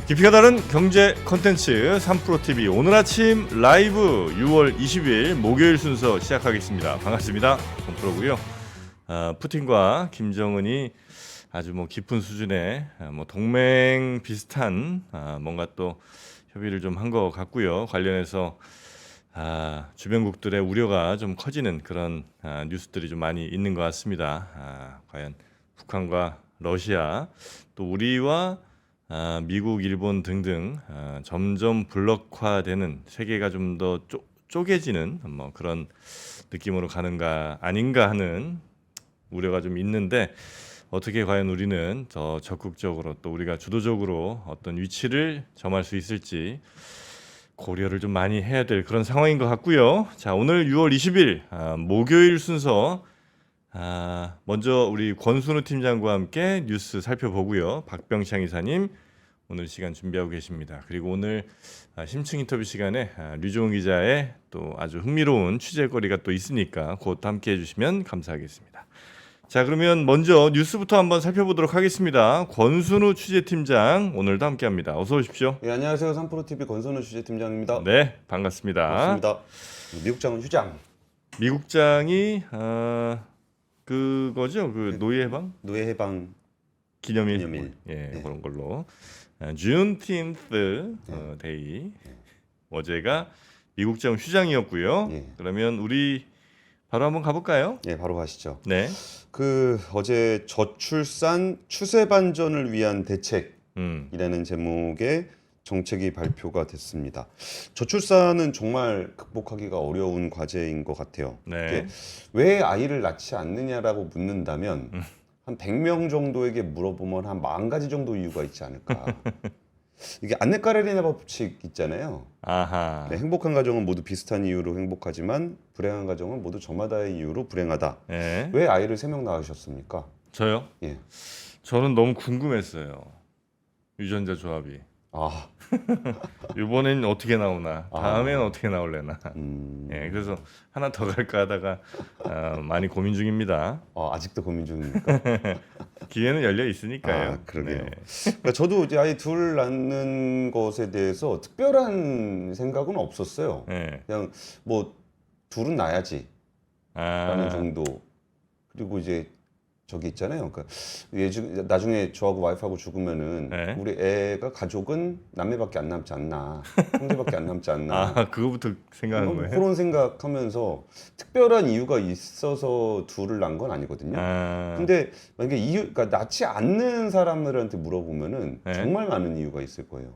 깊이가 다른 경제 컨텐츠 3프로TV 오늘 아침 라이브 6월 20일 목요일 순서 시작하겠습니다. 반갑습니다. 동프로고요. 푸틴과 김정은이 아주 깊은 수준의 동맹 비슷한 뭔가 또 협의를 좀 한 것 같고요. 관련해서 주변국들의 우려가 좀 커지는 그런 뉴스들이 좀 많이 있는 것 같습니다. 과연 북한과 러시아 또 우리와 미국, 일본 등등 점점 블록화되는 세계가 좀 더 쪼개지는 그런 느낌으로 가는가 아닌가 하는 우려가 좀 있는데 어떻게 과연 우리는 더 적극적으로 또 우리가 주도적으로 어떤 위치를 점할 수 있을지 고려를 좀 많이 해야 될 그런 상황인 것 같고요. 자, 오늘 6월 20일 목요일 순서 먼저 우리 권순우 팀장과 함께 뉴스 살펴보고요. 박병창 이사님 오늘 시간 준비하고 계십니다. 그리고 오늘 심층 인터뷰 시간에 류종훈 기자의 또 아주 흥미로운 취재거리가 또 있으니까 그것도 함께 해주시면 감사하겠습니다. 자, 그러면 먼저 뉴스부터 한번 살펴보도록 하겠습니다. 권순우 취재팀장 오늘도 함께합니다. 어서 오십시오. 네, 안녕하세요. 3프로TV 권선우 취재팀장입니다. 네, 반갑습니다. 반갑습니다. 미국장은 휴장. 미국장이 그거죠? 그 노예 해방? 노예 해방 기념일. 기념일. 예, 네. 그런 걸로. Juneteenth 데이. 어제가 미국장 휴장이었고요. 예. 그러면 우리 바로 한번 가볼까요? 예, 바로 가시죠. 네. 어제 저출산 추세 반전을 위한 대책이라는 음. 제목의 정책이 발표가 됐습니다. 저출산은 정말 극복하기가 어려운 과제인 것 같아요. 네. 이게 왜 아이를 낳지 않느냐라고 묻는다면 한 100명 정도에게 물어보면 한 40가지 정도 이유가 있지 않을까. 이게 안내까레리나 법칙 있잖아요. 아하. 네, 행복한 가정은 모두 비슷한 이유로 행복하지만 불행한 가정은 모두 저마다의 이유로 불행하다. 네. 왜 아이를 3명 낳으셨습니까? 저요? 예. 저는 너무 궁금했어요. 유전자 조합이. 아, 이번엔 어떻게 나오나, 다음엔 어떻게 나올래나. 예, 그래서 하나 더 갈까 하다가 많이 고민 중입니다. 아직도 고민 중입니까? 기회는 열려 있으니까요. 그러게요. 네. 그러니까 저도 이제 아이 둘 낳는 것에 대해서 특별한 생각은 없었어요. 네. 그냥 뭐 둘은 낳아야지 라는 아, 정도. 그리고 이제 저기 있잖아요. 그러니까 나중에 저하고 와이프하고 죽으면은 네. 우리 애가 가족은 남매밖에 안 남지 않나, 형제밖에 안 남지 않나. 그거부터 생각하는 거예요? 그런 생각하면서 특별한 이유가 있어서 둘을 낳은 건 아니거든요. 근데 만약에 그러니까 낳지 않는 사람들한테 물어보면은 네. 정말 많은 이유가 있을 거예요.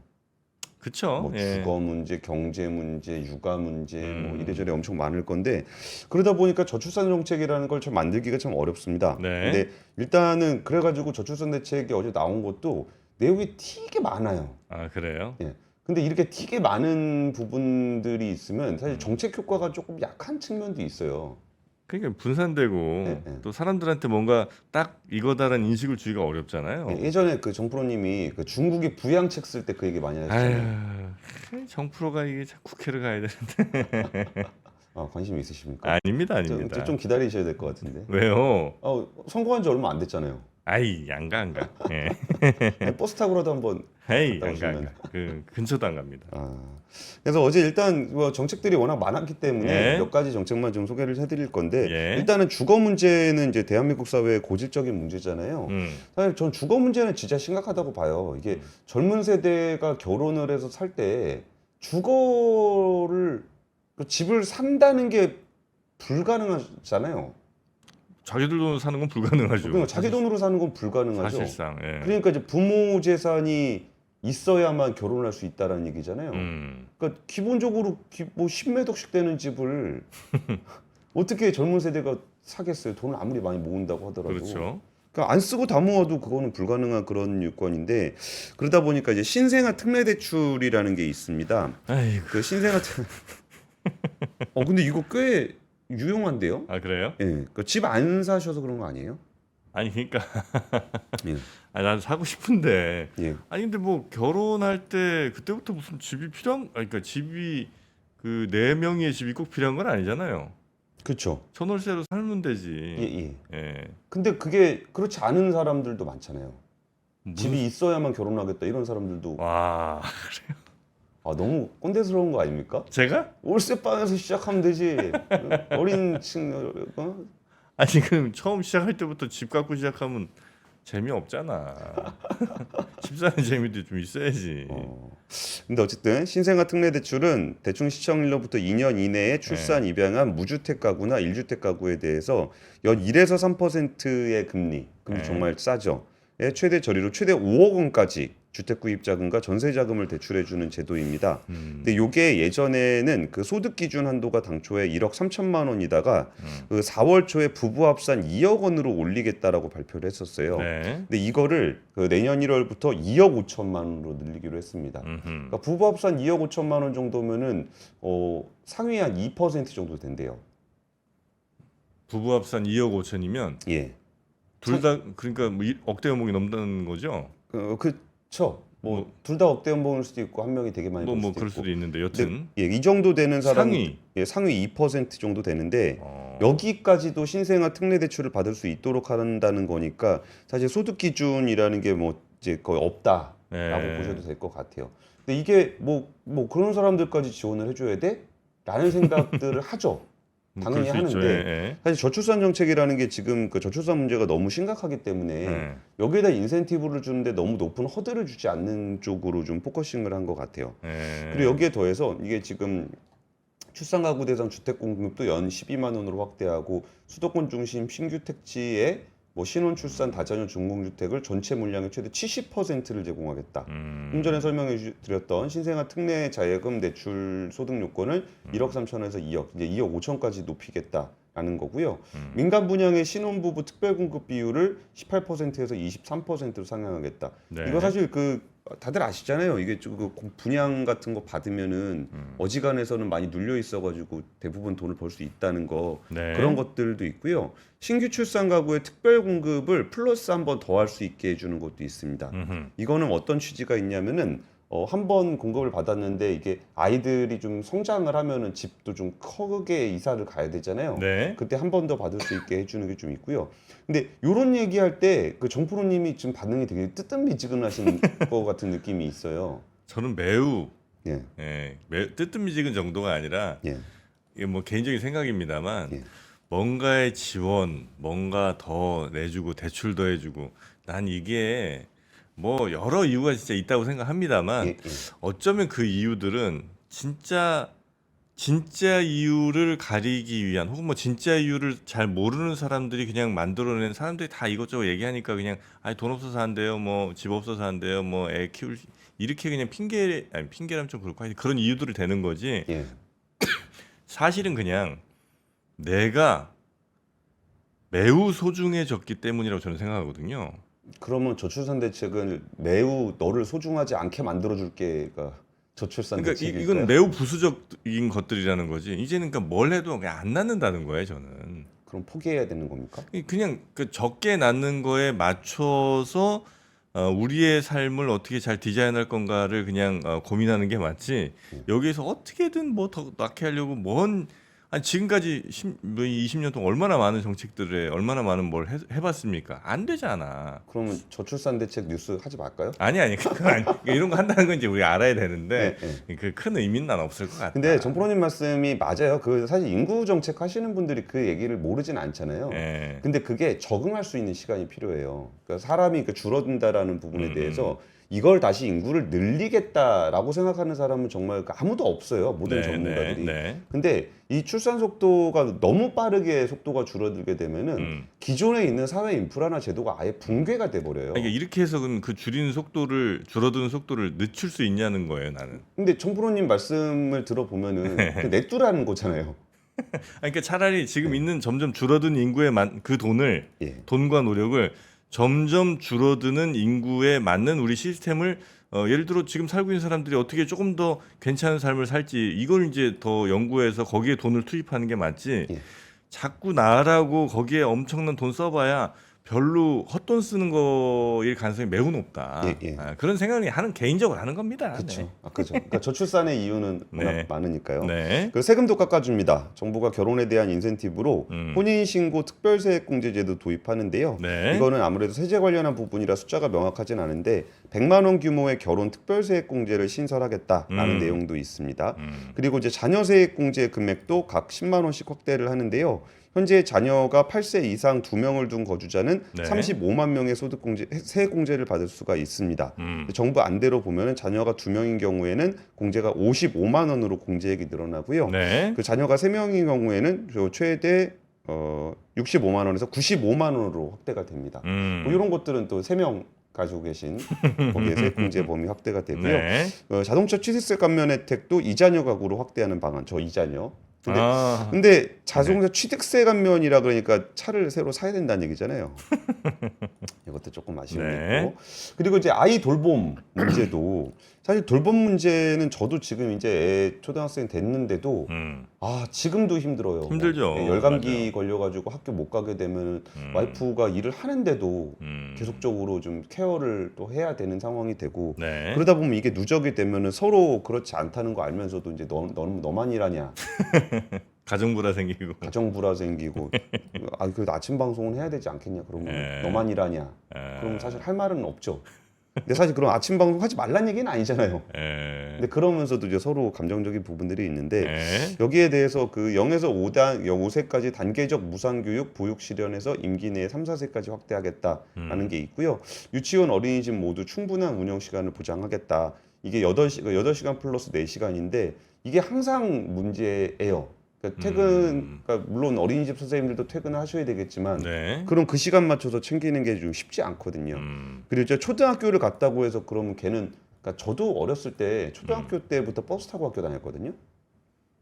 그쵸. 뭐 예. 주거 문제, 경제 문제, 육아 문제, 뭐 이래저래 엄청 많을 건데 그러다 보니까 저출산 정책이라는 걸 좀 만들기가 참 어렵습니다. 네. 근데 일단은 그래가지고 저출산 대책이 어제 나온 것도 내용이 되게 많아요. 그래요? 예. 근데 이렇게 되게 많은 부분들이 있으면 사실 정책 효과가 조금 약한 측면도 있어요. 그러니까 분산되고 네. 또 사람들한테 뭔가 딱 이거다라는 인식을 주기가 어렵잖아요. 예전에 그 정프로님이 그 중국이 부양책 쓸 때 그 얘기 많이 하셨잖아요. 정프로가 이게 참 국회를 가야 되는데. 관심 있으십니까? 아닙니다, 아닙니다. 좀 기다리셔야 될 것 같은데. 왜요? 선거한 지 얼마 안 됐잖아요. 안 가. 예. 아니, 버스 타고라도 한번 안 갔다 가. 오시면. 그 근처도 안 갑니다. 그래서 어제 일단 뭐 정책들이 워낙 많았기 때문에 예. 몇 가지 정책만 좀 소개를 해드릴 건데 예. 일단은 주거 문제는 이제 대한민국 사회의 고질적인 문제잖아요. 사실 전 주거 문제는 진짜 심각하다고 봐요. 이게 젊은 세대가 결혼을 해서 살 때 주거를 집을 산다는 게 불가능하잖아요. 자기 돈으로 사는 건 불가능하죠. 그러니까 자기 돈으로 사는 건 불가능하죠. 사실상. 예. 그러니까 이제 부모 재산이 있어야만 결혼할 수 있다라는 얘기잖아요. 그러니까 기본적으로 뭐 10몇 억씩 되는 집을 어떻게 젊은 세대가 사겠어요? 돈을 아무리 많이 모은다고 하더라도. 그렇죠. 그러니까 안 쓰고 다 모아도 그거는 불가능한 그런 요건인데 그러다 보니까 이제 신생아 특례 대출이라는 게 있습니다. 아이고. 그 신생아 근데 이거 꽤 유용한데요? 그래요? 예. 그러니까 집 안 사셔서 그런 거 아니에요? 아니 그러니까 예. 난 사고 싶은데. 예. 아니 근데 뭐 결혼할 때 그때부터 무슨 집이 그러니까 집이 그 4명의 집이 꼭 필요한 건 아니잖아요. 그렇죠. 전월세로 살면 되지. 예, 예. 예. 근데 그게 그렇지 않은 사람들도 많잖아요. 집이 있어야만 결혼하겠다 이런 사람들도 와 너무 꼰대스러운 거 아닙니까? 제가? 월세방에서 시작하면 되지. 어린 아니 그럼 처음 시작할 때부터 집 갖고 시작하면 재미없잖아. 집 사는 재미도 좀 있어야지. 근데 어쨌든 신생아 특례 대출은 대충 시청일로부터 2년 이내에 출산 입양한 무주택 가구나 1주택 가구에 대해서 연 1에서 3%의 금리 정말 싸죠. 최대 저리로 최대 5억 원까지 주택 구입 자금과 전세 자금을 대출해 주는 제도입니다. 근데 요게 예전에는 그 소득 기준 한도가 당초에 1억 3천만 원이다가 그 4월 초에 부부 합산 2억 원으로 올리겠다라고 발표를 했었어요. 네. 근데 이거를 그 내년 1월부터 2억 5천만 원으로 늘리기로 했습니다. 그러니까 부부 합산 2억 5천만 원 정도면은 상위 한 2% 정도 된대요. 부부 합산 2억 5천이면 예. 둘 다 그러니까 뭐 억대 연봉이 넘는 거죠? 그렇죠. 뭐 둘 다 억대 연봉일 수도 있고 한 명이 되게 많이 벌 뭐 수도 그럴 있고. 수도 있는데 여튼 예, 이 정도 되는 사람 상위. 상위 2% 정도 되는데 여기까지도 신생아 특례 대출을 받을 수 있도록 한다는 거니까 사실 소득 기준이라는 게 뭐 이제 거의 없다라고 보셔도 될 것 같아요. 근데 이게 뭐 그런 사람들까지 지원을 해줘야 돼? 라는 생각들을 하죠. 당연히 하는데 사실 저출산 정책이라는 게 지금 그 저출산 문제가 너무 심각하기 때문에 여기에다 인센티브를 주는데 너무 높은 허들을 주지 않는 쪽으로 좀 포커싱을 한 것 같아요. 그리고 여기에 더해서 이게 지금 출산 가구 대상 주택 공급도 연 12만 원으로 확대하고 수도권 중심 신규 택지에 뭐 신혼 출산 다자녀 중공주택을 전체 물량의 최대 70%를 제공하겠다. 좀 전에 설명해 드렸던 신생아 특례 자예금 대출 소득 요건을 1억 3천에서 2억, 이제 2억 5천까지 높이겠다라는 거고요. 민간 분양의 신혼부부 특별공급 비율을 18%에서 23%로 상향하겠다. 네. 이거 사실 그 다들 아시잖아요. 이게 그 분양 같은 거 받으면은 어지간해서는 많이 눌려 있어가지고 대부분 돈을 벌 수 있다는 거 그런 것들도 있고요. 신규 출산 가구의 특별 공급을 플러스 한 번 더 할 수 있게 해주는 것도 있습니다. 이거는 어떤 취지가 있냐면은 한 번 공급을 받았는데 이게 아이들이 좀 성장을 하면은 집도 좀 크게 이사를 가야 되잖아요. 네. 그때 한 번 더 받을 수 있게 해주는 게 좀 있고요. 근데 이런 얘기할 때 그 정프로님이 지금 반응이 되게 뜨뜻미지근하신 것 같은 느낌이 있어요. 저는 매우 예. 뜨뜻미지근 정도가 아니라 예. 이게 뭐 개인적인 생각입니다만 예. 뭔가의 지원, 뭔가 더 내주고 대출 더 해주고 난 이게 뭐 여러 이유가 진짜 있다고 생각합니다만 예. 어쩌면 그 이유들은 진짜 이유를 가리기 위한 혹은 뭐 진짜 이유를 잘 모르는 사람들이 그냥 만들어낸 사람들이 다 이것저것 얘기하니까 그냥 아니 돈 없어서 안 돼요, 뭐 집 없어서 안 돼요, 뭐 애 키울 이렇게 그냥 핑계라면 좀 그렇고 그런 이유들을 대는 거지. 예. 사실은 그냥 내가 매우 소중해졌기 때문이라고 저는 생각하거든요. 그러면 저출산 대책은 매우 너를 소중하지 않게 만들어줄게가 저출산 그러니까 대책일까요? 이건 매우 부수적인 것들이라는 거지. 이제는 그러니까 뭘 해도 그냥 안 낳는다는 거예요, 저는. 그럼 포기해야 되는 겁니까? 그냥 그 적게 낳는 거에 맞춰서 우리의 삶을 어떻게 잘 디자인할 건가를 그냥 고민하는 게 맞지. 여기에서 어떻게든 뭐 더 낳게 하려고 아니 지금까지 20년 동안 얼마나 많은 정책들에 얼마나 많은 뭘 해봤습니까? 안 되잖아. 그러면 저출산 대책 뉴스 하지 말까요? 아니 그건 아니. 이런 거 한다는 건 이제 우리 알아야 되는데 네. 그 큰 의미는 난 없을 것 같다. 근데 정프로님 말씀이 맞아요. 그 사실 인구 정책 하시는 분들이 그 얘기를 모르진 않잖아요. 예. 근데 그게 적응할 수 있는 시간이 필요해요. 그러니까 사람이 줄어든다라는 부분에 대해서 이걸 다시 인구를 늘리겠다라고 생각하는 사람은 정말 아무도 없어요. 모든 전문가들이. 근데 이 출산 속도가 너무 빠르게 속도가 줄어들게 되면은 기존에 있는 사회 인프라나 제도가 아예 붕괴가 돼 버려요. 그러니까 이렇게 해서 그 줄어드는 속도를 늦출 수 있냐는 거예요, 나는. 근데 정프로님 말씀을 들어보면은 그 넷두라는 거잖아요. 그러니까 차라리 지금 있는 점점 줄어든 인구에 그 돈을 예. 돈과 노력을 점점 줄어드는 인구에 맞는 우리 시스템을 예를 들어 지금 살고 있는 사람들이 어떻게 조금 더 괜찮은 삶을 살지 이걸 이제 더 연구해서 거기에 돈을 투입하는 게 맞지. 예. 자꾸 나라고 거기에 엄청난 돈 써봐야 별로 헛돈 쓰는 거일 가능성이 매우 높다. 예, 예. 그런 생각을 개인적으로 하는 겁니다. 그렇죠. 네. 그죠. 그러니까 저출산의 이유는 워낙 네. 많으니까요. 네. 그 세금도 깎아줍니다. 정부가 결혼에 대한 인센티브로 혼인신고 특별세액공제제도 도입하는데요. 네. 이거는 아무래도 세제 관련한 부분이라 숫자가 명확하진 않은데 100만 원 규모의 결혼 특별세액공제를 신설하겠다라는 내용도 있습니다. 그리고 이제 자녀세액공제 금액도 각 10만 원씩 확대를 하는데요. 현재 자녀가 8세 이상 2명을 둔 거주자는 네. 35만 명의 소득공제, 세액공제를 받을 수가 있습니다. 정부 안대로 보면 자녀가 2명인 경우에는 공제가 55만 원으로 공제액이 늘어나고요. 네. 그 자녀가 3명인 경우에는 최대 65만 원에서 95만 원으로 확대가 됩니다. 뭐 이런 것들은 또 3명 가지고 계신 거기에 세액공제 범위 확대가 되고요. 네. 자동차 취득세 감면 혜택도 2자녀 가구로 확대하는 방안, 저 2자녀. 아, 근데 자동차 취득세 감면이라 그러니까 차를 새로 사야 된다는 얘기잖아요. 이것도 조금 아쉬움이 네. 있고. 그리고 이제 아이 돌봄 문제도 사실 돌봄 문제는 저도 지금 이제 애 초등학생 됐는데도 지금도 힘들어요. 힘들죠. 열감기 맞아요. 걸려가지고 학교 못 가게 되면 와이프가 일을 하는데도 계속적으로 좀 케어를 또 해야 되는 상황이 되고 네. 그러다 보면 이게 누적이 되면은 서로 그렇지 않다는 거 알면서도 이제 너만 일하냐 가정부라 생기고. 가정부라 생기고 그래도 아침 방송은 해야 되지 않겠냐 그러면 네. 너만 일하냐 그러면 사실 할 말은 없죠. 근데 사실 그런 아침 방송 하지 말란 얘기는 아니잖아요. 네. 근데 그러면서도 이제 서로 감정적인 부분들이 있는데 네. 여기에 대해서 그 0에서 5세까지 단계적 무상교육 보육 실현에서 임기 내에 3, 4세까지 확대하겠다라는 게 있고요. 유치원 어린이집 모두 충분한 운영 시간을 보장하겠다. 이게 8시간 플러스 4시간인데 이게 항상 문제예요. 그러니까 그러니까 물론 어린이집 선생님들도 퇴근을 하셔야 되겠지만 네. 그럼 그 시간 맞춰서 챙기는 게 좀 쉽지 않거든요. 그리고 이제 초등학교를 갔다고 해서 그러면 걔는 그러니까 저도 어렸을 때 초등학교 때부터 버스 타고 학교 다녔거든요.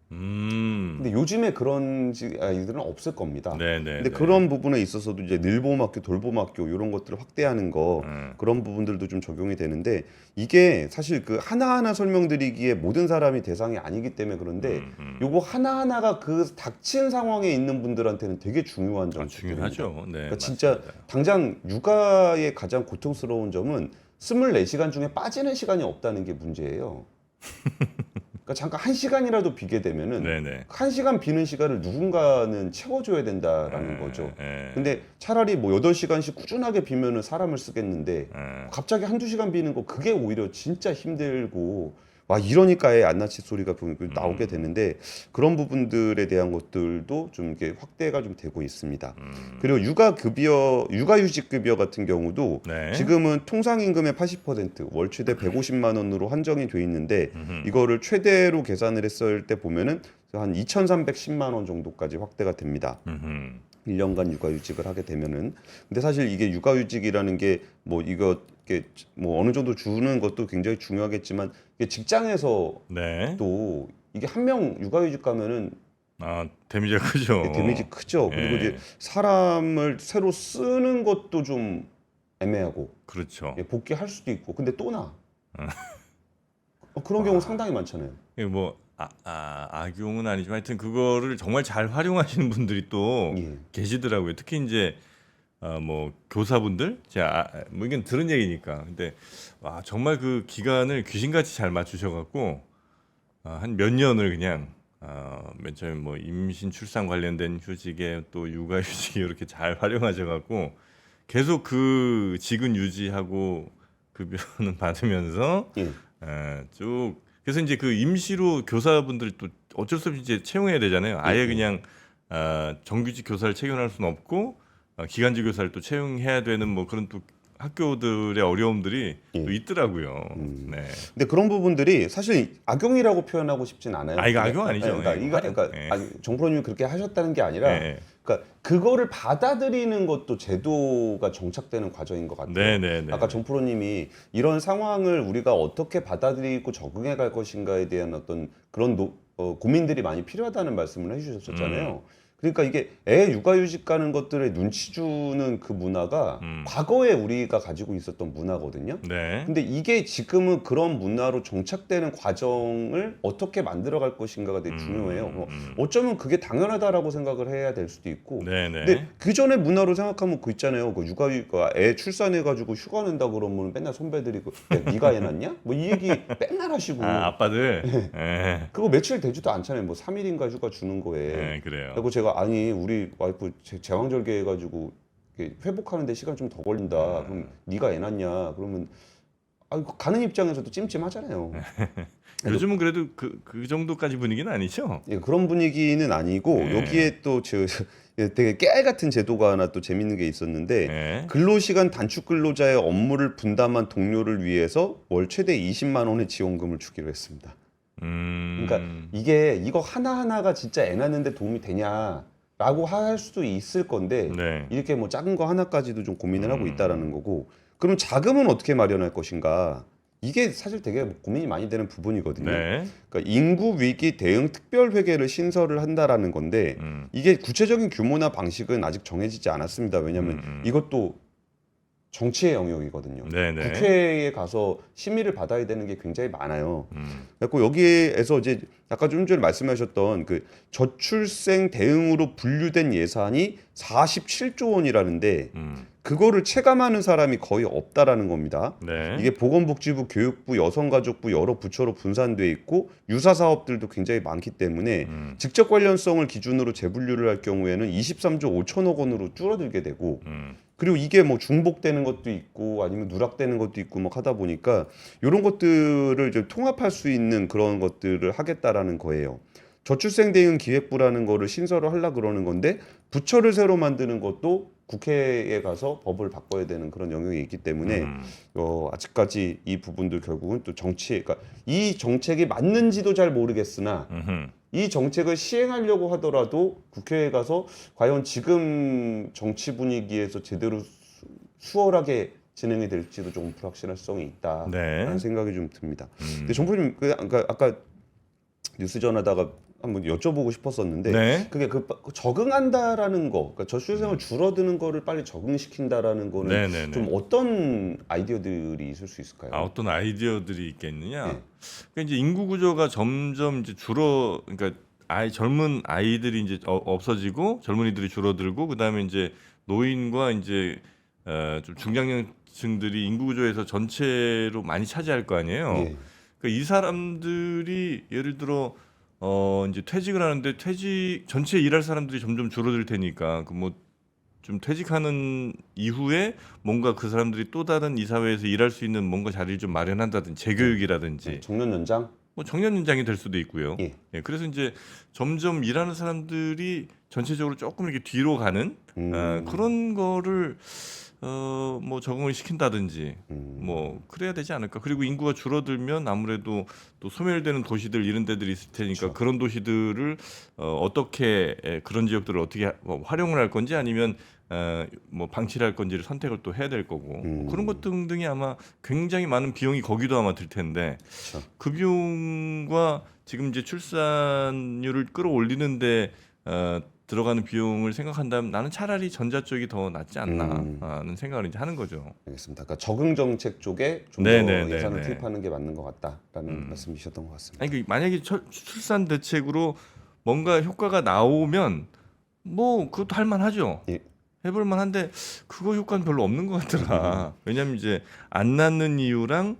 근데 요즘에 그런 아이들은 없을 겁니다. 네네. 근데 그런 부분에 있어서도 이제 늘봄학교, 돌봄학교 이런 것들을 확대하는 거 그런 부분들도 좀 적용이 되는데 이게 사실 그 하나하나 설명드리기에 모든 사람이 대상이 아니기 때문에 그런데 요거 하나하나가 그 닥친 상황에 있는 분들한테는 되게 중요한 점들입니다. 중요하죠. 네. 그러니까 진짜 당장 육아의 가장 고통스러운 점은 24시간 중에 빠지는 시간이 없다는 게 문제예요. 그러니까 잠깐 1시간이라도 비게 되면은 네네. 1시간 비는 시간을 누군가는 채워줘야 된다라는 거죠. 근데 차라리 뭐 8시간씩 꾸준하게 비면은 사람을 쓰겠는데 갑자기 1-2시간 비는 거 그게 오히려 진짜 힘들고 이러니까 애 안 낳지 소리가 나오게 되는데 그런 부분들에 대한 것들도 좀 이렇게 확대가 좀 되고 있습니다. 그리고 육아휴직급여 같은 경우도 네. 지금은 통상임금의 80% 월 최대 150만 원으로 한정이 돼 있는데 이거를 최대로 계산을 했을 때 보면은 한 2,310만 원 정도까지 확대가 됩니다. 1년간 육아휴직을 하게 되면은 근데 사실 이게 육아휴직이라는 게 뭐 이게 뭐 어느 정도 주는 것도 굉장히 중요하겠지만 이게 직장에서 네. 또 이게 한 명 육아휴직 가면은 데미지가 크죠. 데미지 크죠. 그리고 예. 이제 사람을 새로 쓰는 것도 좀 애매하고 그렇죠. 복귀할 수도 있고 근데 또 나. 그런 경우 상당히 많잖아요. 이게 뭐 악용은 아니지만 하여튼 그거를 정말 잘 활용하시는 분들이 또 예. 계시더라고요. 특히 이제 뭐 교사분들 제가 뭐 이건 들은 얘기니까 근데 정말 그 기간을 귀신같이 잘 맞추셔갖고 한 몇 년을 그냥 맨 처음에 뭐 임신 출산 관련된 휴직에 또 육아 휴직에 이렇게 잘 활용하셔갖고 계속 그 직은 유지하고 급여는 받으면서 예. 쭉 그래서 이제 그 임시로 교사분들 또 어쩔 수 없이 이제 채용해야 되잖아요. 아예 예. 그냥 정규직 교사를 채용할 수는 없고 기간직 교사를 또 채용해야 되는 뭐 그런 또 학교들의 어려움들이 예. 또 있더라고요. 네. 근데 그런 부분들이 사실 악용이라고 표현하고 싶진 않아요. 이거 악용 아니죠. 그러니까 예. 정프로님이 그렇게 하셨다는 게 아니라 예. 그러니까 그거를 받아들이는 것도 제도가 정착되는 과정인 것 같아요. 네네네. 아까 정프로님이 이런 상황을 우리가 어떻게 받아들이고 적응해 갈 것인가에 대한 어떤 그런 고민들이 많이 필요하다는 말씀을 해주셨었잖아요. 그러니까 이게 애 육아휴직 가는 것들에 눈치 주는 그 문화가 과거에 우리가 가지고 있었던 문화거든요. 네. 근데 이게 지금은 그런 문화로 정착되는 과정을 어떻게 만들어갈 것인가가 되게 중요해요. 어쩌면 그게 당연하다라고 생각을 해야 될 수도 있고. 네네. 근데 그 전에 문화로 생각하면 그 있잖아요. 그 애 출산해가지고 휴가 낸다 그러면 맨날 선배들이 야, 네가 애 낳냐? 뭐 이 얘기 맨날 하시고. 아빠들. 네. 그거 며칠 되지도 않잖아요. 뭐 3일인가 휴가 주는 거에. 네, 그래요. 그리고 제가 아니 우리 와이프 제왕절개 해가지고 회복하는데 시간 좀 더 걸린다. 그럼 네가 애 낳냐? 그러면 가는 입장에서도 찜찜하잖아요. 요즘은 그래도 그 정도까지 분위기는 아니죠? 예, 그런 분위기는 아니고 네. 여기에 또 되게 깨알 같은 제도가 하나 또 재밌는 게 있었는데 네. 근로시간 단축 근로자의 업무를 분담한 동료를 위해서 월 최대 20만 원의 지원금을 주기로 했습니다. 그러니까 이거 하나하나가 진짜 애 낳는데 도움이 되냐라고 할 수도 있을 건데 네. 이렇게 뭐 작은 거 하나까지도 좀 고민을 하고 있다라는 거고 그럼 자금은 어떻게 마련할 것인가 이게 사실 되게 고민이 많이 되는 부분이거든요. 네. 그러니까 인구 위기 대응 특별 회계를 신설을 한다라는 건데 이게 구체적인 규모나 방식은 아직 정해지지 않았습니다. 왜냐하면 이것도 정치의 영역이거든요. 네네. 국회에 가서 심의를 받아야 되는 게 굉장히 많아요. 그래서 여기에서 이제 아까 좀 전에 말씀하셨던 그 저출생 대응으로 분류된 예산이 47조 원이라는데 그거를 체감하는 사람이 거의 없다라는 겁니다. 네. 이게 보건복지부, 교육부, 여성가족부 여러 부처로 분산돼 있고 유사 사업들도 굉장히 많기 때문에 직접 관련성을 기준으로 재분류를 할 경우에는 23조 5천억 원으로 줄어들게 되고 그리고 이게 뭐 중복되는 것도 있고 아니면 누락되는 것도 있고 막 하다 보니까 이런 것들을 좀 통합할 수 있는 그런 것들을 하겠다라는 거예요. 저출생 대응 기획부라는 거를 신설을 하려고 그러는 건데 부처를 새로 만드는 것도 국회에 가서 법을 바꿔야 되는 그런 영역이 있기 때문에 아직까지 이 부분들 결국은 또 그러니까 이 정책이 맞는지도 잘 모르겠으나 이 정책을 시행하려고 하더라도 국회에 가서 과연 지금 정치 분위기에서 제대로 수월하게 진행이 될지도 조금 불확실성이 있다라는 네. 생각이 좀 듭니다. 근데 정부님 아까 뉴스 전하다가 한번 여쭤보고 싶었었는데 네. 그게 적응한다라는 거, 그러니까 저출생을 줄어드는 거를 빨리 적응시킨다라는 거는 네네네. 좀 어떤 아이디어들이 있을 수 있을까요? 어떤 아이디어들이 있겠느냐? 네. 그러니까 이제 인구 구조가 점점 이제 그러니까 젊은 아이들이 이제 없어지고 젊은이들이 줄어들고 그다음에 이제 노인과 이제 좀 중장년층들이 인구 구조에서 전체로 많이 차지할 거 아니에요. 예. 그러니까 이 사람들이 예를 들어 이제 퇴직을 하는데 전체 일할 사람들이 점점 줄어들 테니까 그 뭐 좀 퇴직하는 이후에 뭔가 그 사람들이 또 다른 이 사회에서 일할 수 있는 뭔가 자리를 좀 마련한다든지 재교육이라든지 정년 연장? 뭐 정년 연장이 될 수도 있고요. 예. 예, 그래서 이제 점점 일하는 사람들이 전체적으로 조금 이렇게 뒤로 가는 그런 거를 뭐 적응을 시킨다든지 뭐 그래야 되지 않을까. 그리고 인구가 줄어들면 아무래도 또 소멸되는 도시들 이런 데들이 있을 테니까 그렇죠. 그런 도시들을 어떻게 그런 지역들을 어떻게 활용을 할 건지 아니면 뭐 방치를 할 건지를 선택을 또 해야 될 거고 그런 것 등등이 아마 굉장히 많은 비용이 거기도 아마 들 텐데 그렇죠. 그 비용과 지금 이제 출산율을 끌어올리는데 들어가는 비용을 생각한다면 나는 차라리 전자 쪽이 더 낫지 않나 하는 생각을 이제 하는 거죠. 알겠습니다. 그러니까 적응 정책 쪽에 좀 더 네네네네. 예산을 투입하는 게 맞는 것 같다라는 말씀이셨던 것 같습니다. 아니 만약에 출산 대책으로 뭔가 효과가 나오면 뭐 그것도 할 만하죠. 예. 해볼 만한데 그거 효과는 별로 없는 것 같더라. 왜냐면 이제 안 낳는 이유랑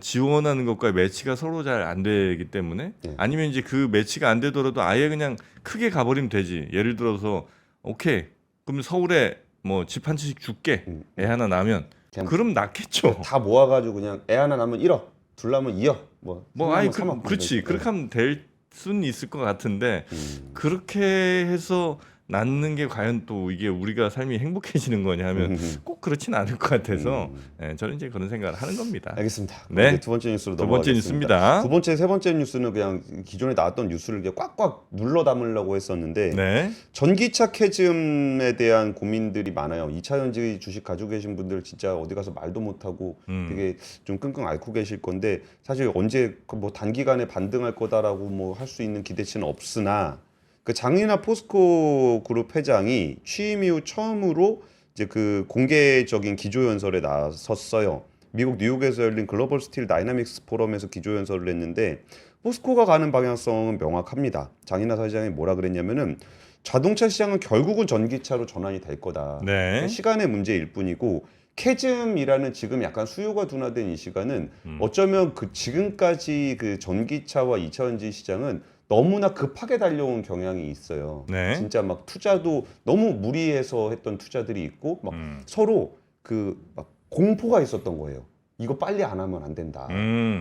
지원하는 것과 매치가 서로 잘 안 되기 때문에 예. 아니면 이제 그 매치가 안 되더라도 아예 그냥 크게 가버리면 되지. 예를 들어서 오케이 그럼 서울에 뭐 집 한 채씩 줄게 애 하나 낳으면 그냥 그럼 낫겠죠. 다 모아가지고 그냥 애 하나 낳으면 1억, 둘 낳으면 2억, 뭐 아니 3억 그렇지 그렇게 하면 될 수는 있을 것 같은데 음. 그렇게 해서 낳는 게 과연 또 이게 우리가 삶이 행복해지는 거냐 하면 꼭 그렇진 않을 것 같아서 저는 이제 그런 생각을 하는 겁니다. 알겠습니다. 네. 이제 두 번째 뉴스로 두 번째 넘어가겠습니다. 뉴스입니다. 두 번째, 세 번째 뉴스는 그냥 기존에 나왔던 뉴스를 이렇게 꽉꽉 눌러 담으려고 했었는데 네. 전기차 캐즘에 대한 고민들이 많아요. 2차 전지 주식 가지고 계신 분들 진짜 어디 가서 말도 못하고 되게 좀 끙끙 앓고 계실 건데 사실 언제 뭐 단기간에 반등할 거다라고 뭐 할 수 있는 기대치는 없으나 그 장리나 포스코 그룹 회장이 취임 이후 처음으로 이제 그 공개적인 기조연설에 나섰어요. 미국 뉴욕에서 열린 글로벌 스틸 다이나믹스 포럼에서 기조연설을 했는데 포스코가 가는 방향성은 명확합니다. 장리나 사장이 뭐라 그랬냐면은 자동차 시장은 결국은 전기차로 전환이 될 거다. 네. 시간의 문제일 뿐이고 캐즘이라는 지금 약간 수요가 둔화된 이 시간은 어쩌면 그 지금까지 그 전기차와 2차전지 시장은 너무나 급하게 달려온 경향이 있어요. 네. 진짜 막 투자도 너무 무리해서 했던 투자들이 있고 막 서로 그 막 공포가 있었던 거예요. 이거 빨리 안 하면 안 된다.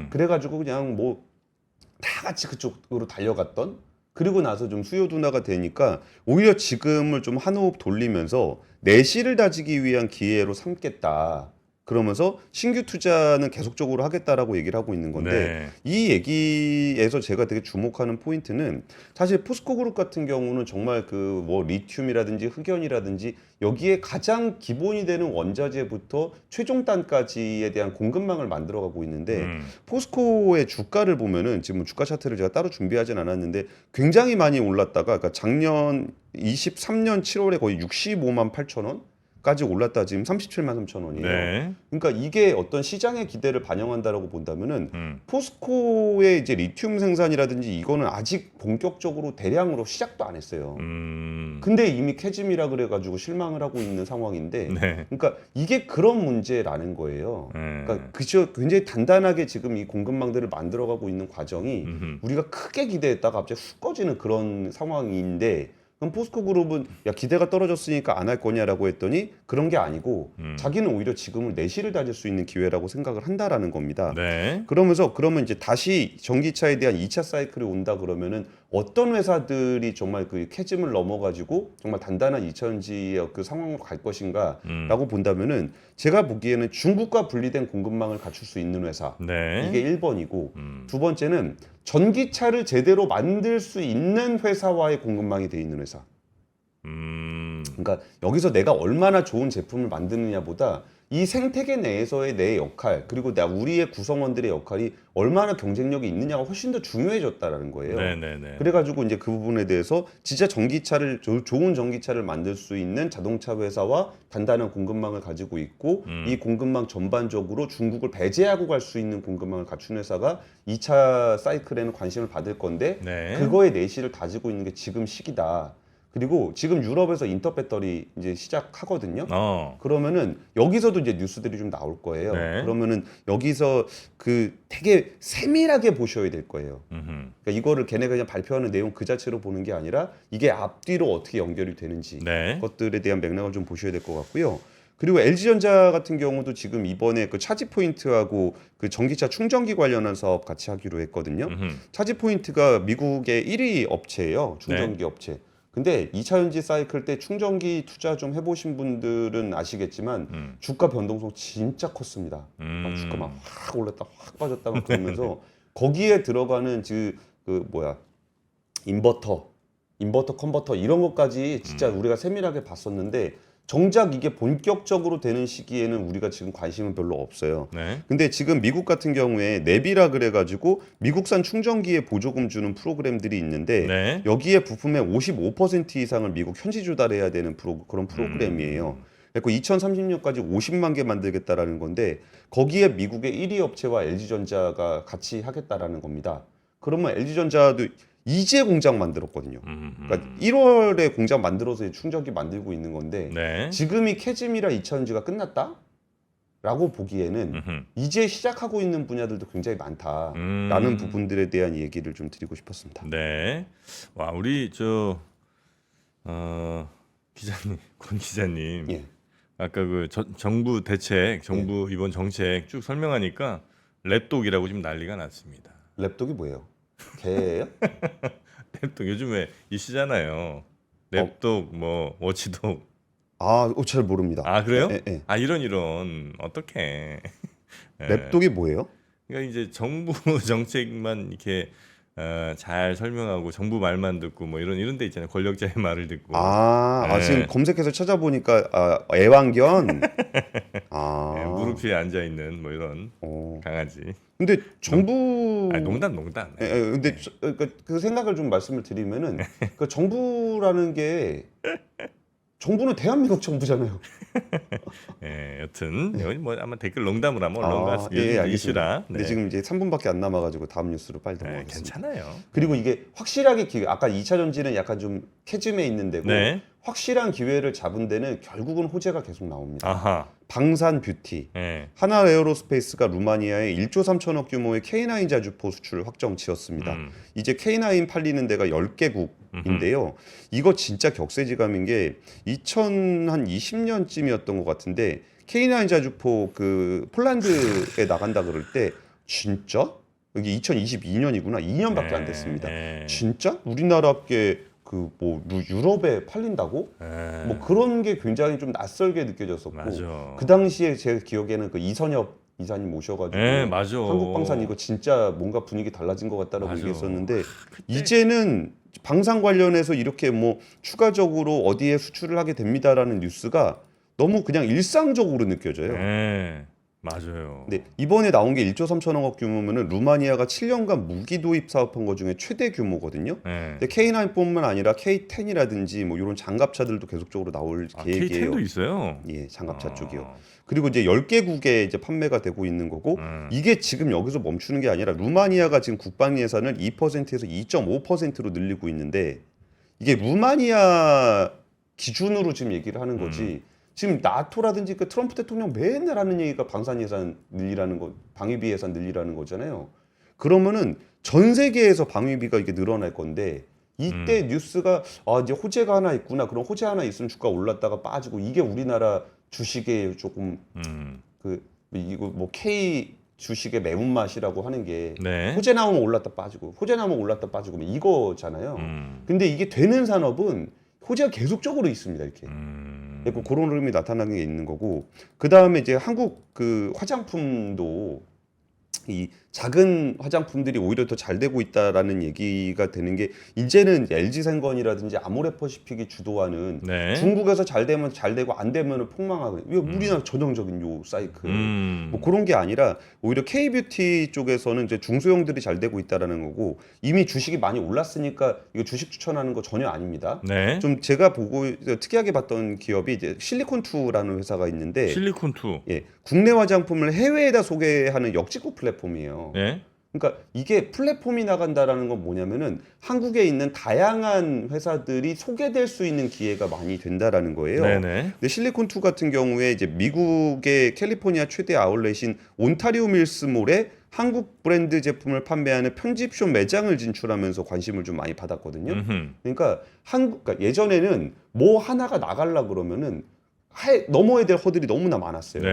그래가지고 그냥 뭐 다 같이 그쪽으로 달려갔던 그리고 나서 좀 수요 둔화가 되니까 오히려 지금을 좀 한 호흡 돌리면서 내실을 다지기 위한 기회로 삼겠다. 그러면서 신규 투자는 계속적으로 하겠다라고 얘기를 하고 있는 건데 네. 이 얘기에서 제가 되게 주목하는 포인트는 사실 포스코 그룹 같은 경우는 정말 그 뭐 리튬이라든지 흑연이라든지 여기에 가장 기본이 되는 원자재부터 최종단까지에 대한 공급망을 만들어가고 있는데 포스코의 주가를 보면은 지금 주가 차트를 제가 따로 준비하진 않았는데 굉장히 많이 올랐다가 그러니까 작년 23년 7월에 거의 65만 8천 원 까지 올랐다 지금 37만 3천 원이에요. 네. 그러니까 이게 어떤 시장의 기대를 반영한다라고 본다면은 포스코의 이제 리튬 생산이라든지 이거는 아직 본격적으로 대량으로 시작도 안 했어요. 근데 이미 캐즘이라 그래가지고 실망을 하고 있는 상황인데, 네. 그러니까 이게 그런 문제라는 거예요. 그러니까 그저 굉장히 단단하게 지금 이 공급망들을 만들어가고 있는 과정이 우리가 크게 기대했다가 갑자기 훅 꺼지는 그런 상황인데. 그럼 포스코 그룹은 야 기대가 떨어졌으니까 안 할 거냐라고 했더니 그런 게 아니고 자기는 오히려 지금을 내실을 다질 수 있는 기회라고 생각을 한다라는 겁니다. 네. 그러면 이제 다시 전기차에 대한 2차 사이클이 온다 그러면은 어떤 회사들이 정말 그 캐즘을 넘어가지고 정말 단단한 2차전지의 그 상황으로 갈 것인가라고 본다면은 제가 보기에는 중국과 분리된 공급망을 갖출 수 있는 회사 네. 이게 1번이고 두 번째는 전기차를 제대로 만들 수 있는 회사와의 공급망이 돼 있는 회사. 그러니까 여기서 내가 얼마나 좋은 제품을 만드느냐보다 이 생태계 내에서의 내 역할 그리고 우리의 구성원들의 역할이 얼마나 경쟁력이 있느냐가 훨씬 더 중요해졌다라는 거예요. 네네네. 그래가지고 이제 그 부분에 대해서 진짜 전기차를 좋은 전기차를 만들 수 있는 자동차 회사와 단단한 공급망을 가지고 있고 이 공급망 전반적으로 중국을 배제하고 갈 수 있는 공급망을 갖춘 회사가 2차 사이클에는 관심을 받을 건데 네. 그거의 내실을 다지고 있는 게 지금 시기다. 그리고 지금 유럽에서 인터 배터리 이제 시작하거든요. 그러면은 여기서도 이제 뉴스들이 좀 나올 거예요. 네. 그러면은 여기서 그 되게 세밀하게 보셔야 될 거예요. 그러니까 이거를 걔네가 그냥 발표하는 내용 그 자체로 보는 게 아니라 이게 앞뒤로 어떻게 연결이 되는지 네. 것들에 대한 맥락을 좀 보셔야 될 것 같고요. 그리고 LG전자 같은 경우도 지금 이번에 그 차지 포인트하고 그 전기차 충전기 관련한 사업 같이 하기로 했거든요. 차지 포인트가 미국의 1위 업체예요. 충전기 업체. 근데 2차전지 사이클 때 충전기 투자 좀 해보신 분들은 아시겠지만 주가 변동성 진짜 컸습니다. 막 주가 막 확 올랐다 확 빠졌다 막 그러면서 거기에 들어가는 인버터, 컨버터 이런 것까지 진짜 우리가 세밀하게 봤었는데 정작 이게 본격적으로 되는 시기에는 우리가 지금 관심은 별로 없어요. 네. 근데 지금 미국 같은 경우에 내비라 그래가지고 미국산 충전기에 보조금 주는 프로그램들이 있는데 네. 여기에 부품의 55% 이상을 미국 현지 조달해야 되는 그런 프로그램이에요. 그리고 2030년까지 50만 개 만들겠다라는 건데 거기에 미국의 1위 업체와 LG전자가 같이 하겠다라는 겁니다. 그러면 LG전자도 이제 공장 만들었거든요. 그러니까 1월에 공장 만들어서 충전기 만들고 있는 건데 네. 지금이 캐즘이라 2차전지가 끝났다? 라고 보기에는 이제 시작하고 있는 분야들도 굉장히 많다라는 부분들에 대한 얘기를 좀 드리고 싶었습니다. 네. 와, 우리 기자님, 권 기자님. 예. 아까 그 정부 대책, 정부 이번 정책 쭉 설명하니까 랩독이라고 지금 난리가 났습니다. 랩독이 뭐예요? 개예요? 랩독 요즘에 이시잖아요. 랩독 뭐 워치독. 잘 모릅니다. 아, 그래요? 예. 아, 이런 어떡해. 랩독이 뭐예요? 그러니까 이제 정부 정책만 이렇게 잘 설명하고 정부 말만 듣고 뭐 이런 데 있잖아요. 권력자의 말을 듣고. 지금 예. 검색해서 찾아보니까 애완견. 무릎 위에 앉아 있는 뭐 이런 어. 강아지. 근데 정부 아니, 농담. 근데 그 생각을 좀 말씀을 드리면은 그 정부라는 게 정부는 대한민국 정부잖아요. 여튼 여기 뭐 아마 댓글 농담으로 하면 올라온 것 같습니다. 예, 요즘 알겠습니다. 이슈라. 근데 지금 이제 3분밖에 안 남아가지고 다음 뉴스로 빨리 넘어가겠습니다. 괜찮아요. 그리고 이게 확실하게 아까 2차 전지는 약간 좀 캐즘에 있는 데고 네. 확실한 기회를 잡은 데는 결국은 호재가 계속 나옵니다. 아하. 방산 뷰티, 예. 하나 에어로스페이스가 루마니아에 1조 3천억 규모의 K9 자주포 수출 확정 지었습니다. 이제 K9 팔리는 데가 10개국인데요. 이거 진짜 격세지감인 게 2020년쯤이었던 것 같은데 K9 자주포 그 폴란드에 나간다 그럴 때 진짜? 여기 2022년이구나. 2년밖에 안 됐습니다. 진짜? 우리나라께 그 뭐 유럽에 팔린다고? 뭐 그런 게 굉장히 좀 낯설게 느껴졌었고 맞아. 그 당시에 제 기억에는 그 이선엽 이사님 모셔가지고 맞아. 한국방산 이거 진짜 뭔가 분위기 달라진 것 같다라고 맞아. 얘기했었는데 이제는 방산 관련해서 이렇게 뭐 추가적으로 어디에 수출을 하게 됩니다라는 뉴스가 너무 그냥 일상적으로 느껴져요. 맞아요. 근데 이번에 나온 게 1조 3천억 규모면은 루마니아가 7년간 무기 도입 사업한 것 중에 최대 규모거든요. 근데 K9뿐만 아니라 K10이라든지 뭐 이런 장갑차들도 계속적으로 나올 계획이에요. K10도 있어요. 예, 장갑차 쪽이요. 그리고 이제 10개국에 이제 판매가 되고 있는 거고 이게 지금 여기서 멈추는 게 아니라 루마니아가 지금 국방 예산을 2%에서 2.5%로 늘리고 있는데 이게 루마니아 기준으로 지금 얘기를 하는 거지. 지금 나토라든지 그 트럼프 대통령 맨날 하는 얘기가 방산 예산 늘리라는 거, 방위비 예산 늘리라는 거잖아요. 그러면은 전 세계에서 방위비가 이게 늘어날 건데 이때 뉴스가 이제 호재가 하나 있구나. 그럼 호재 하나 있으면 주가 올랐다가 빠지고 이게 우리나라 주식의 조금 이거 뭐 K 주식의 매운맛이라고 하는 게 호재 나오면 올랐다 빠지고 호재 나오면 올랐다 빠지고 이거잖아요. 근데 이게 되는 산업은 호재가 계속적으로 있습니다. 이렇게. 그런 흐름이 나타나는 게 있는 거고 그 다음에 이제 한국 그 화장품도 이 작은 화장품들이 오히려 더 잘 되고 있다라는 얘기가 되는 게 이제는 LG생건이라든지 아모레퍼시픽이 주도하는 중국에서 잘 되면 잘 되고 안 되면 폭망하거든요. 이거 우리나라 전형적인 요 사이클. 뭐 그런 게 아니라 오히려 K뷰티 쪽에서는 이제 중소형들이 잘 되고 있다라는 거고 이미 주식이 많이 올랐으니까 이거 주식 추천하는 거 전혀 아닙니다. 좀 제가 보고 특이하게 봤던 기업이 이제 실리콘2라는 회사가 있는데 실리콘2. 예, 국내 화장품을 해외에다 소개하는 역직구 플랫폼이에요. 그러니까 이게 플랫폼이 나간다라는 건 뭐냐면은 한국에 있는 다양한 회사들이 소개될 수 있는 기회가 많이 된다라는 거예요. 근데 실리콘2 같은 경우에 이제 미국의 캘리포니아 최대 아울렛인 온타리오 밀스몰에 한국 브랜드 제품을 판매하는 편집숍 매장을 진출하면서 관심을 좀 많이 받았거든요. 그러니까 그러니까 예전에는 뭐 하나가 나가려 그러면은 넘어야 될 허들이 너무나 많았어요.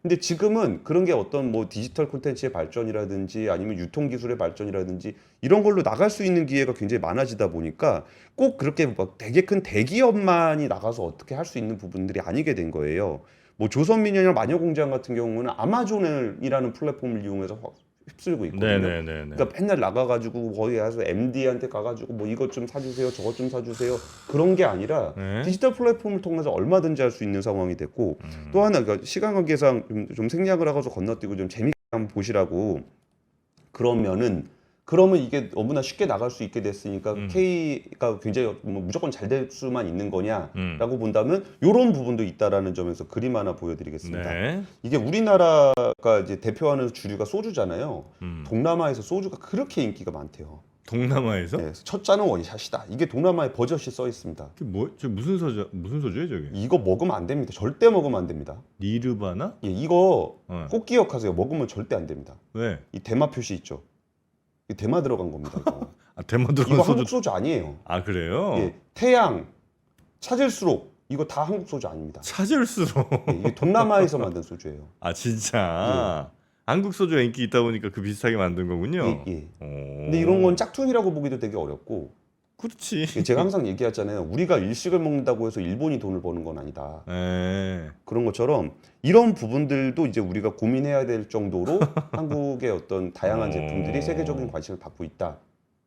근데 지금은 그런 게 어떤 뭐 디지털 콘텐츠의 발전이라든지 아니면 유통 기술의 발전이라든지 이런 걸로 나갈 수 있는 기회가 굉장히 많아지다 보니까 꼭 그렇게 막 되게 큰 대기업만이 나가서 어떻게 할 수 있는 부분들이 아니게 된 거예요. 뭐 조선민영이나 마녀공장 같은 경우는 아마존이라는 플랫폼을 이용해서 휩쓸고 있거든요. 그러니까 맨날 나가가지고 거기 가서 MD한테 가가지고 뭐 이것 좀 사주세요, 저것 좀 사주세요 그런 게 아니라 디지털 플랫폼을 통해서 얼마든지 할 수 있는 상황이 됐고 또 하나 그러니까 시간 관계상 좀 생략을 하고서 건너뛰고 좀 재미있게 한번 보시라고 그러면 이게 너무나 쉽게 나갈 수 있게 됐으니까 K가 굉장히 뭐 무조건 잘 될 수만 있는 거냐라고 본다면 이런 부분도 있다라는 점에서 그림 하나 보여드리겠습니다. 이게 우리나라가 이제 대표하는 주류가 소주잖아요. 동남아에서 소주가 그렇게 인기가 많대요. 동남아에서? 네, 첫 잔은 원샷이다. 이게 동남아에 버젓이 써 있습니다. 저 무슨 소주예요, 저게? 이거 먹으면 안 됩니다. 절대 먹으면 안 됩니다. 니르바나? 예, 이거 꼭 기억하세요. 먹으면 절대 안 됩니다. 왜? 이 대마 표시 있죠. 이 대마 들어간 겁니다. 이거. 대마 들어간 이거 소주. 한국 소주 아니에요. 그래요? 예, 태양, 찾을수록 이거 다 한국 소주 아닙니다. 찾을수록. 예, 이게 동남아에서 만든 소주예요. 진짜. 한국 소주가 인기 있다 보니까 그 비슷하게 만든 거군요. 예. 근데 이런 건 짝퉁이라고 보기도 되게 어렵고. 그렇지. 제가 항상 얘기하잖아요. 우리가 일식을 먹는다고 해서 일본이 돈을 버는 건 아니다. 그런 것처럼 이런 부분들도 이제 우리가 고민해야 될 정도로 한국의 어떤 다양한 제품들이 세계적인 관심을 받고 있다.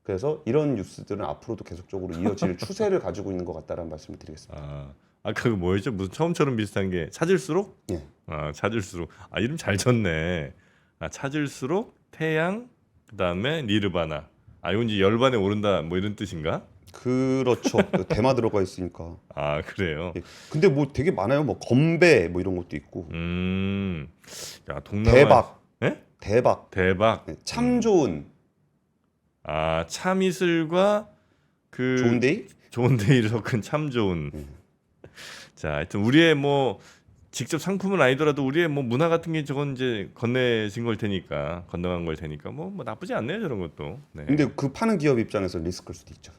그래서 이런 뉴스들은 앞으로도 계속적으로 이어질 추세를 가지고 있는 것 같다라는 말씀을 드리겠습니다. 아까 그 뭐였죠? 무슨 처음처럼 비슷한 게 찾을수록? 예. 찾을수록. 이름 잘 졌네. 찾을수록 태양 그다음에 니르바나. 이건 이제 열반에 오른다 뭐 이런 뜻인가? 그렇죠. 대마 들어가 있으니까. 그래요. 예. 근데 뭐 되게 많아요. 뭐 건배 뭐 이런 것도 있고. 야, 동남아 대박. 예? 대박. 대박. 네, 참 좋은. 참이슬과 그 좋은 데이? 좋은 데이를 섞은 참 좋은. 자, 하여튼 우리의 뭐 직접 상품은 아니더라도 우리의 뭐 문화 같은 게 저건 이제 건네진 걸 테니까 건너간 걸 테니까 뭐 나쁘지 않네요 저런 것도. 네. 근데 그 파는 기업 입장에서 리스크일 수도 있죠.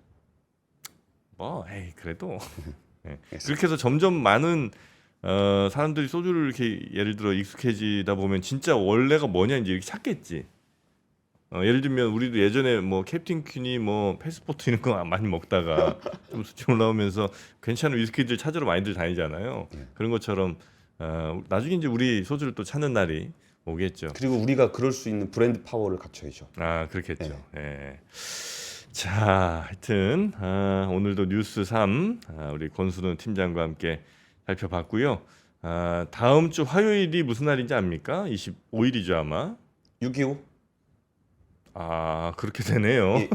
그래도 네. 그렇게 해서 점점 많은 사람들이 소주를 이렇게 예를 들어 익숙해지다 보면 진짜 원래가 뭐냐 이제 이렇게 찾겠지. 예를 들면 우리도 예전에 뭐 캡틴 퀸이 뭐 패스포트 이런 거 많이 먹다가 좀 수치 올라오면서 괜찮은 위스키들 찾으러 많이들 다니잖아요. 그런 것처럼 나중에 이제 우리 소주를 또 찾는 날이 오겠죠. 그리고 우리가 그럴 수 있는 브랜드 파워를 갖춰야죠. 그렇겠죠. 예. 자, 하여튼 오늘도 뉴스 3 우리 권순우 팀장과 함께 살펴봤고요. 다음 주 화요일이 무슨 날인지 압니까? 25일이죠 아마. 6.25? 그렇게 되네요. 예.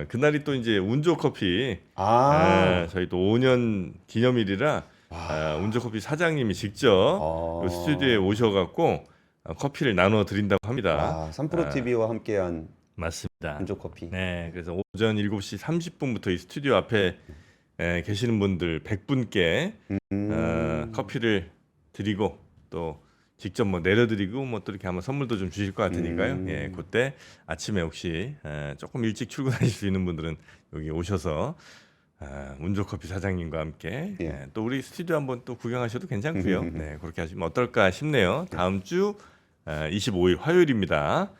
그날이 또 이제 운조 커피. 저희 또 5년 기념일이라 운조 커피 사장님이 직접 그 스튜디오에 오셔갖고 커피를 나눠 드린다고 합니다. 삼프로 TV와 함께한 맞습니다. 운조 커피. 네, 그래서 오전 7시 30분부터 이 스튜디오 앞에 계시는 분들 100분께 커피를 드리고 또 직접 뭐 내려드리고 뭐 또 이렇게 아마 선물도 좀 주실 것 같으니까요. 예, 그때 아침에 혹시 조금 일찍 출근하실 수 있는 분들은 여기 오셔서 운조커피 사장님과 함께 또 우리 스튜디오 한번 또 구경하셔도 괜찮고요. 네, 그렇게 하시면 어떨까 싶네요. 다음 주 25일 화요일입니다.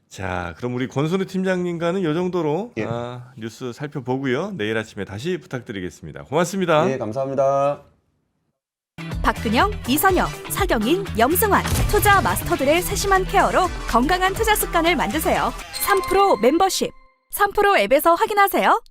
자, 그럼 우리 권순우 팀장님과는 이 정도로 뉴스 살펴보고요. 내일 아침에 다시 부탁드리겠습니다. 고맙습니다. 네, 감사합니다. 박근영, 이선영, 사경인, 염승환 투자 마스터들의 세심한 케어로 건강한 투자 습관을 만드세요. 3프로 멤버십 3프로 앱에서 확인하세요.